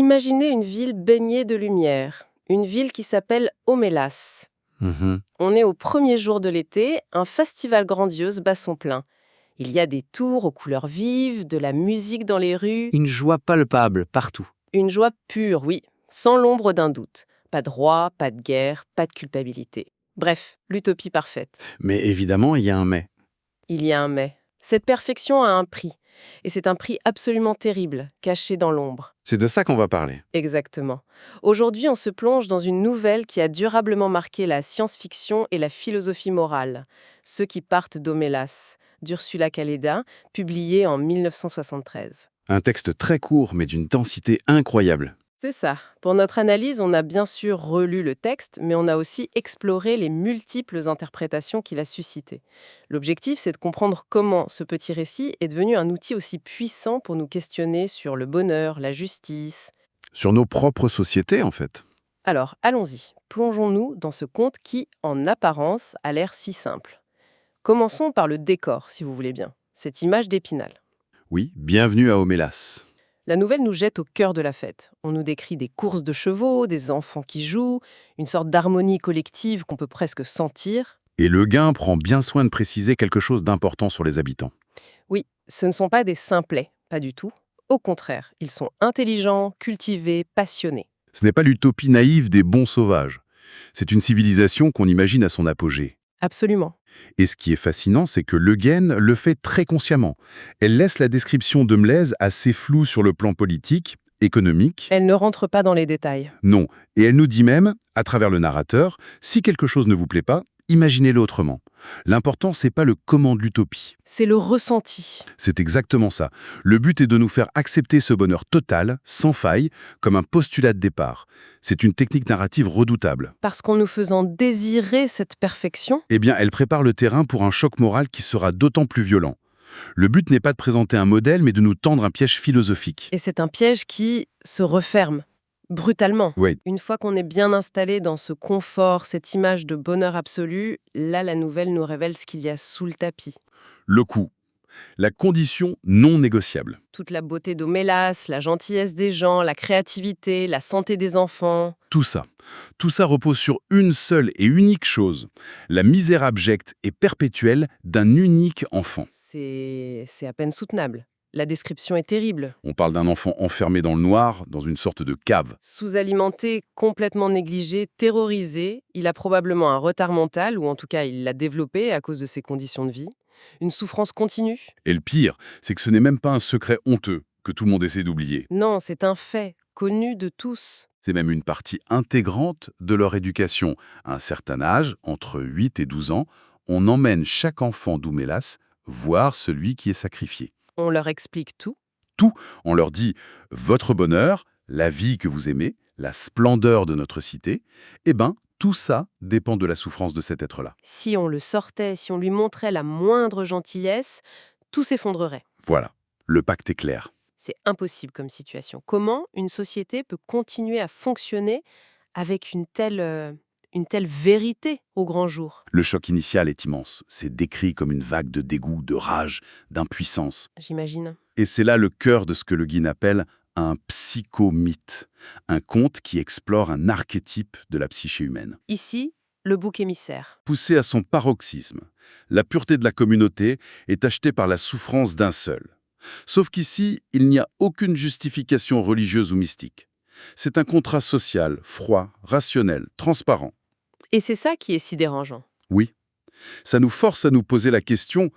Imaginez une ville baignée de lumière, une ville qui s'appelle Omélas. Mhm. On est au premier jour de l'été, un festival grandiose bat son plein. Il y a des tours aux couleurs vives, de la musique dans les rues, Une joie palpable partout. une joie pure, oui, sans l'ombre d'un doute. Pas de roi, pas de guerre, pas de culpabilité. Bref, l'utopie parfaite. Mais évidemment, il y a un mais. Il y a un mais. Cette perfection a un prix. Et c'est un prix absolument terrible, caché dans l'ombre. C'est de ça qu'on va parler. Exactement. Aujourd'hui, on se plonge dans une nouvelle qui a durablement marqué la science-fiction et la philosophie morale. Ceux qui partent d'Omélas, d'Ursula K. Le Guin, publié en 1973. Un texte très court, mais d'une densité incroyable. C'est ça. Pour notre analyse, on a bien sûr relu le texte, mais on a aussi exploré les multiples interprétations qu'il a suscitées. L'objectif, c'est de comprendre comment ce petit récit est devenu un outil aussi puissant pour nous questionner sur le bonheur, la justice. Sur nos propres sociétés, en fait. Alors, allons-y. Plongeons-nous dans ce conte qui, en apparence, a l'air si simple. Commençons par le décor, si vous voulez bien. Cette image d'Épinal. Oui, bienvenue à Omélas. La nouvelle nous jette au cœur de la fête. On nous décrit des courses de chevaux, des enfants qui jouent, une sorte d'harmonie collective qu'on peut presque sentir. Et Le Guin prend bien soin de préciser quelque chose d'important sur les habitants. Oui, ce ne sont pas des simplets, pas du tout. Au contraire, ils sont intelligents, cultivés, passionnés. Ce n'est pas l'utopie naïve des bons sauvages. C'est une civilisation qu'on imagine à son apogée. Absolument. Et ce qui est fascinant, c'est que Le Guin le fait très consciemment. Elle laisse la description de Mlèze assez floue sur le plan politique, économique. Elle ne rentre pas dans les détails. Non. Et elle nous dit même, à travers le narrateur, si quelque chose ne vous plaît pas, imaginez-le autrement. L'important, c'est pas le comment de l'utopie. C'est le ressenti. C'est exactement ça. Le but est de nous faire accepter ce bonheur total, sans faille, comme un postulat de départ. C'est une technique narrative redoutable. Parce qu'en nous faisant désirer cette perfection, Eh bien, elle prépare le terrain pour un choc moral qui sera d'autant plus violent. Le but n'est pas de présenter un modèle, mais de nous tendre un piège philosophique. et c'est un piège qui se referme brutalement. Oui, Une fois qu'on est bien installé dans ce confort, cette image de bonheur absolu, là, la nouvelle nous révèle ce qu'il y a sous le tapis. le coût. La condition non négociable. Toute la beauté d'Omélas, la gentillesse des gens, la créativité, la santé des enfants. Tout ça. Tout ça repose sur une seule et unique chose. La misère abjecte et perpétuelle d'un unique enfant. C'est à peine soutenable. La description est terrible. On parle d'un enfant enfermé dans le noir, dans une sorte de cave. Sous-alimenté, complètement négligé, terrorisé, il a probablement un retard mental, ou en tout cas il l'a développé à cause de ses conditions de vie. Une souffrance continue. Et le pire, c'est que ce n'est même pas un secret honteux que tout le monde essaie d'oublier. Non, c'est un fait, connu de tous. C'est même une partie intégrante de leur éducation. À un certain âge, entre 8 et 12 ans, on emmène chaque enfant d'Oumélas voir celui qui est sacrifié. On leur explique tout. On leur dit « votre bonheur, la vie que vous aimez, la splendeur de notre cité », eh ben, tout ça dépend de la souffrance de cet être-là. Si on le sortait, si on lui montrait la moindre gentillesse, tout s'effondrerait. Voilà, le pacte est clair. C'est impossible comme situation. Comment une société peut continuer à fonctionner avec une telle vérité au grand jour? Le choc initial est immense. C'est décrit comme une vague de dégoût, de rage, d'impuissance. J'imagine. Et c'est là le cœur de ce que Le Guin appelle un psychomythe, un conte qui explore un archétype de la psyché humaine. Ici, le bouc émissaire. Poussé à son paroxysme, la pureté de la communauté est achetée par la souffrance d'un seul. Sauf qu'ici, il n'y a aucune justification religieuse ou mystique. C'est un contrat social, froid, rationnel, transparent. Et c'est ça qui est si dérangeant. Oui, ça nous force à nous poser la question: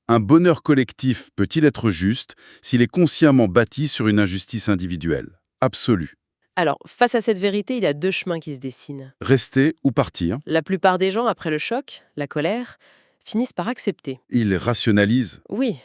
un bonheur collectif peut-il être juste s'il est consciemment bâti sur une injustice individuelle, absolue? Alors, face à cette vérité, il y a deux chemins qui se dessinent. Rester ou partir? La plupart des gens, après le choc, la colère, finissent par accepter. Ils rationalisent. Oui,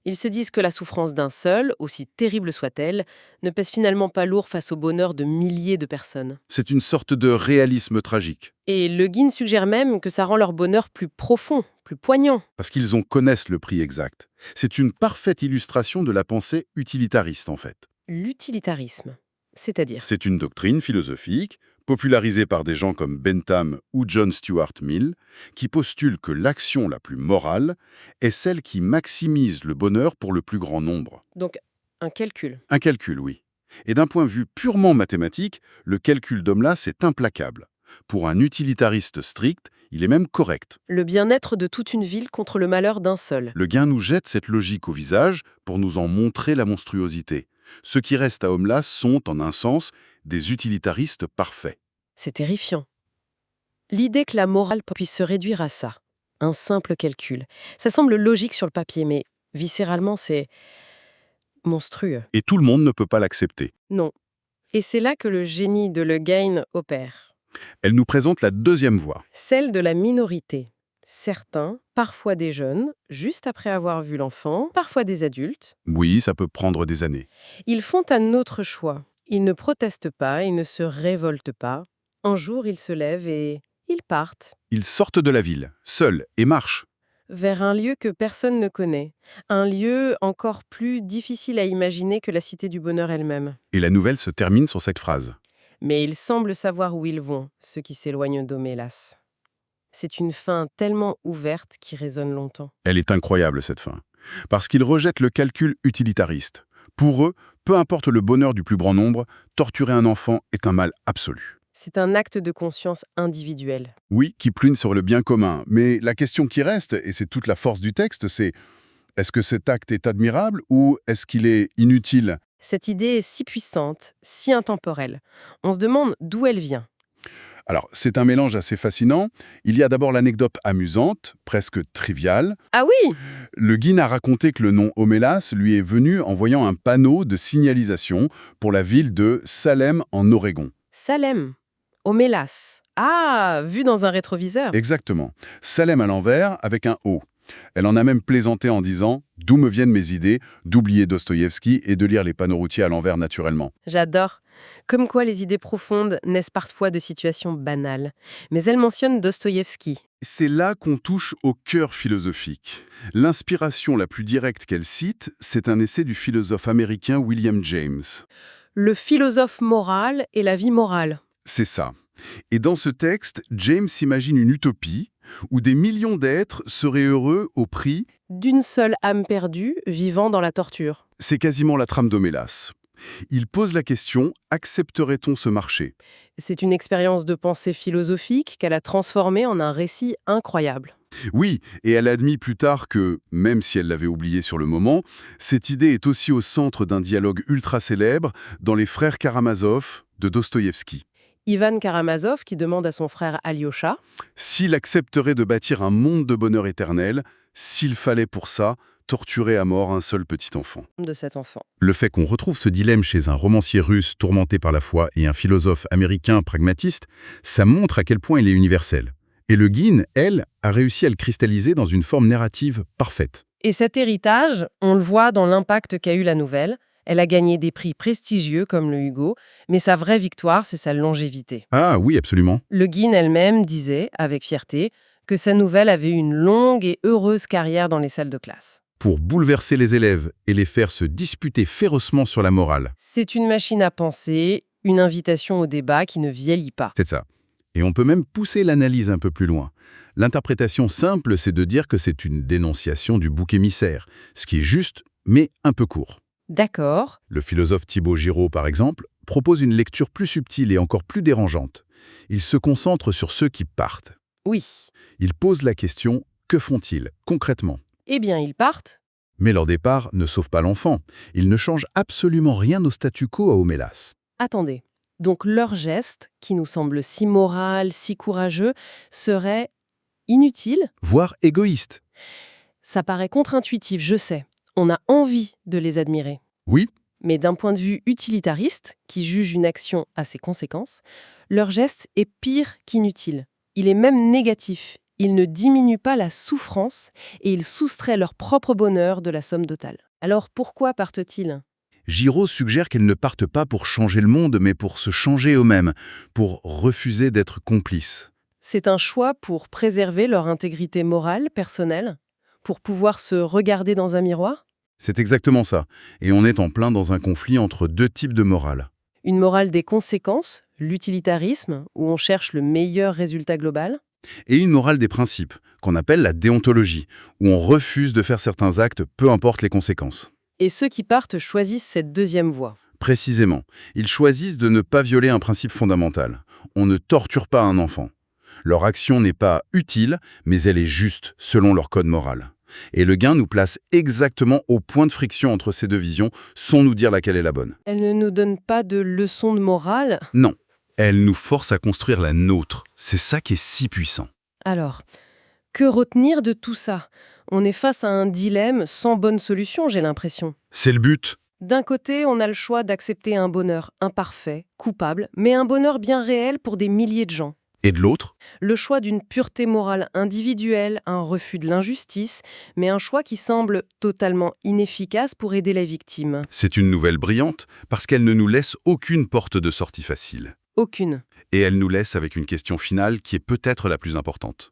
ils se disent que la souffrance d'un seul, aussi terrible soit-elle, ne pèse finalement pas lourd face au bonheur de milliers de personnes. C'est une sorte de réalisme tragique, Et Le Guin suggère même que ça rend leur bonheur plus profond, plus poignant. parce qu'ils connaissent le prix exact. C'est une parfaite illustration de la pensée utilitariste, en fait. L'utilitarisme, c'est-à-dire. C'est une doctrine philosophique, popularisée par des gens comme Bentham ou John Stuart Mill, qui postule que l'action la plus morale est celle qui maximise le bonheur pour le plus grand nombre. Donc, un calcul. Un calcul, oui. Et d'un point de vue purement mathématique, le calcul d'Homelas est implacable. Pour un utilitariste strict, il est même correct. Le bien-être de toute une ville contre le malheur d'un seul. Le gain nous jette cette logique au visage pour nous en montrer la monstruosité. Ceux qui restent à Homelas sont, en un sens, des utilitaristes parfaits. C'est terrifiant. L'idée que la morale puisse se réduire à ça, un simple calcul, ça semble logique sur le papier, mais viscéralement, c'est monstrueux. Et tout le monde ne peut pas l'accepter. Non. Et c'est là que le génie de Le Guin opère. Elle nous présente la deuxième voie. Celle de la minorité. Certains, parfois des jeunes, juste après avoir vu l'enfant, parfois des adultes, Oui, ça peut prendre des années. ils font un autre choix. Ils ne protestent pas, ils ne se révoltent pas. Un jour, ils se lèvent et ils partent Ils sortent de la ville, seuls, et marchent. vers un lieu que personne ne connaît. Un lieu encore plus difficile à imaginer que la Cité du Bonheur elle-même. Et la nouvelle se termine sur cette phrase. Mais ils semblent savoir où ils vont, ceux qui s'éloignent d'Homélas. C'est une fin tellement ouverte qui résonne longtemps. Elle est incroyable, cette fin. Parce qu'ils rejettent le calcul utilitariste. Pour eux, peu importe le bonheur du plus grand nombre, torturer un enfant est un mal absolu. C'est un acte de conscience individuelle. Oui, qui prune sur le bien commun. Mais la question qui reste, et c'est toute la force du texte, c'est est-ce que cet acte est admirable ou est-ce qu'il est inutile? Cette idée est si puissante, si intemporelle. On se demande d'où elle vient. Alors, c'est un mélange assez fascinant. Il y a d'abord l'anecdote amusante, presque triviale. Ah oui! Le Guin a raconté que le nom Homelas lui est venu en voyant un panneau de signalisation pour la ville de Salem en Oregon. Salem. Homélas. Ah, vu dans un rétroviseur. Exactement. Salem à l'envers avec un O. Elle en a même plaisanté en disant « D'où me viennent mes idées d'oublier Dostoïevski et de lire les panneaux routiers à l'envers naturellement ». J'adore. Comme quoi les idées profondes naissent parfois de situations banales. Mais elle mentionne Dostoïevski. C'est là qu'on touche au cœur philosophique. L'inspiration la plus directe qu'elle cite, c'est un essai du philosophe américain William James. Le philosophe moral et la vie morale. C'est ça. Et dans ce texte, James imagine une utopie où des millions d'êtres seraient heureux au prix. D'une seule âme perdue vivant dans la torture. C'est quasiment la trame d'Homélas. Il pose la question, accepterait-on ce marché? C'est une expérience de pensée philosophique qu'elle a transformée en un récit incroyable. Oui, et elle admit plus tard que, même si elle l'avait oublié sur le moment, cette idée est aussi au centre d'un dialogue ultra célèbre dans Les Frères Karamazov de Dostoïevski. Ivan Karamazov qui demande à son frère Alyosha S'il accepterait de bâtir un monde de bonheur éternel, s'il fallait pour ça torturer à mort un seul petit enfant. de cet enfant. Le fait qu'on retrouve ce dilemme chez un romancier russe tourmenté par la foi et un philosophe américain pragmatiste, ça montre à quel point il est universel. Et Le Guin, elle, a réussi à le cristalliser dans une forme narrative parfaite. Et cet héritage, on le voit dans l'impact qu'a eu la nouvelle. Elle a gagné des prix prestigieux comme le Hugo, mais sa vraie victoire, c'est sa longévité. Ah oui, absolument. Le Guin elle-même disait, avec fierté, que sa nouvelle avait eu une longue et heureuse carrière dans les salles de classe. Pour bouleverser les élèves et les faire se disputer férocement sur la morale. C'est une machine à penser, une invitation au débat qui ne vieillit pas. C'est ça. Et on peut même pousser l'analyse un peu plus loin. L'interprétation simple, c'est de dire que c'est une dénonciation du bouc émissaire, ce qui est juste, mais un peu court. D'accord. Le philosophe Thibaut Giraud, par exemple, propose une lecture plus subtile et encore plus dérangeante. Il se concentre sur ceux qui partent. Oui. Il pose la question « Que font-ils, concrètement ?» Eh bien, ils partent. Mais leur départ ne sauve pas l'enfant. Il ne change absolument rien au statu quo à Homélas. Attendez. Donc leur geste, qui nous semble si moral, si courageux, serait inutile. Voire égoïste. Ça paraît contre-intuitif, je sais. On a envie de les admirer. Oui, Mais d'un point de vue utilitariste, qui juge une action à ses conséquences, leur geste est pire qu'inutile. Il est même négatif. Il ne diminue pas la souffrance et il soustrait leur propre bonheur de la somme totale. Alors pourquoi partent-ils ? Giraud suggère qu'elles ne partent pas pour changer le monde, mais pour se changer eux-mêmes, pour refuser d'être complices. C'est un choix pour préserver leur intégrité morale, personnelle, pour pouvoir se regarder dans un miroir ? C'est exactement ça. Et on est en plein dans un conflit entre deux types de morale. Une morale des conséquences, l'utilitarisme, où on cherche le meilleur résultat global ? Et une morale des principes, qu'on appelle la déontologie, où on refuse de faire certains actes, peu importe les conséquences. Et ceux qui partent choisissent cette deuxième voie. Précisément, ils choisissent de ne pas violer un principe fondamental. On ne torture pas un enfant. Leur action n'est pas utile, mais elle est juste, selon leur code moral. Et le gain nous place exactement au point de friction entre ces deux visions, sans nous dire laquelle est la bonne. Elle ne nous donne pas de leçon de morale. Non, elle nous force à construire la nôtre. C'est ça qui est si puissant. Alors, que retenir de tout ça? On est face à un dilemme sans bonne solution, j'ai l'impression. C'est le but. D'un côté, on a le choix d'accepter un bonheur imparfait, coupable, mais un bonheur bien réel pour des milliers de gens. Et de l'autre, Le choix d'une pureté morale individuelle, un refus de l'injustice, mais un choix qui semble totalement inefficace pour aider les victimes. c'est une nouvelle brillante parce qu'elle ne nous laisse aucune porte de sortie facile. Aucune. Et elle nous laisse avec une question finale qui est peut-être la plus importante.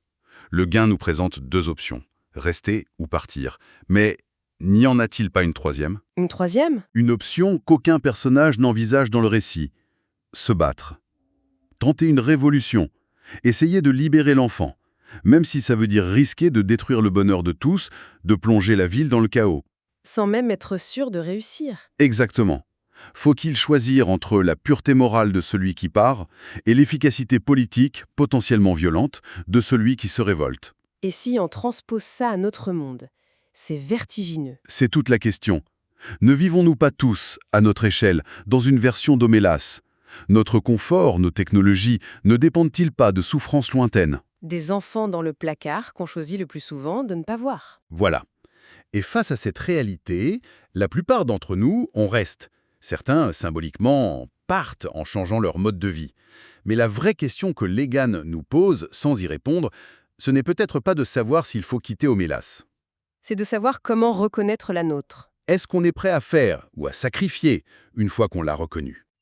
Le gain nous présente deux options, rester ou partir. Mais n'y en a-t-il pas une troisième? Une troisième? Une option qu'aucun personnage n'envisage dans le récit. Se battre. Tenter une révolution. Essayer de libérer l'enfant. Même si ça veut dire risquer de détruire le bonheur de tous, de plonger la ville dans le chaos. Sans même être sûr de réussir. Exactement. Faut-il choisir entre la pureté morale de celui qui part et l'efficacité politique, potentiellement violente, de celui qui se révolte? Et si on transpose ça à notre monde? C'est vertigineux. C'est toute la question. Ne vivons-nous pas tous, à notre échelle, dans une version d'Homélas? Notre confort, nos technologies, ne dépendent-ils pas de souffrances lointaines? Des enfants dans le placard qu'on choisit le plus souvent de ne pas voir. Voilà. Et face à cette réalité, la plupart d'entre nous, on reste. Certains, symboliquement, partent en changeant leur mode de vie. Mais la vraie question que Legan nous pose, sans y répondre, ce n'est peut-être pas de savoir s'il faut quitter Homélas. C'est de savoir comment reconnaître la nôtre. Est-ce qu'on est prêt à faire ou à sacrifier une fois qu'on l'a reconnu?